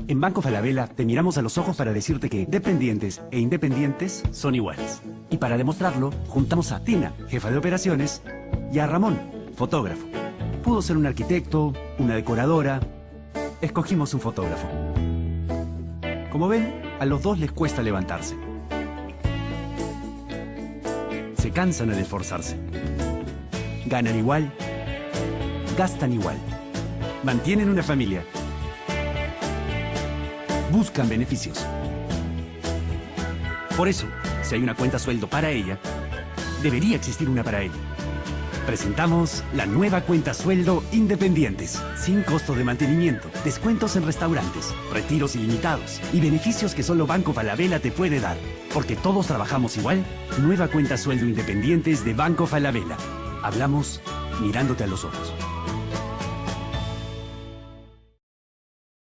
En Banco Falabella te miramos a los ojos para decirte que dependientes e independientes son iguales. Y para demostrarlo, juntamos a Tina, jefa de operaciones, y a Ramón, fotógrafo. Pudo ser un arquitecto, una decoradora. Escogimos un fotógrafo. Como ven, a los dos les cuesta levantarse. Se cansan al esforzarse. Ganan igual, gastan igual. Mantienen una familia. Buscan beneficios. Por eso, si hay una cuenta sueldo para ella, debería existir una para él. Presentamos la nueva cuenta sueldo Independientes, sin costo de mantenimiento, descuentos en restaurantes, retiros ilimitados y beneficios que solo Banco Falabella te puede dar. Porque todos trabajamos igual, nueva cuenta sueldo Independientes de Banco Falabella. Hablamos mirándote a los ojos.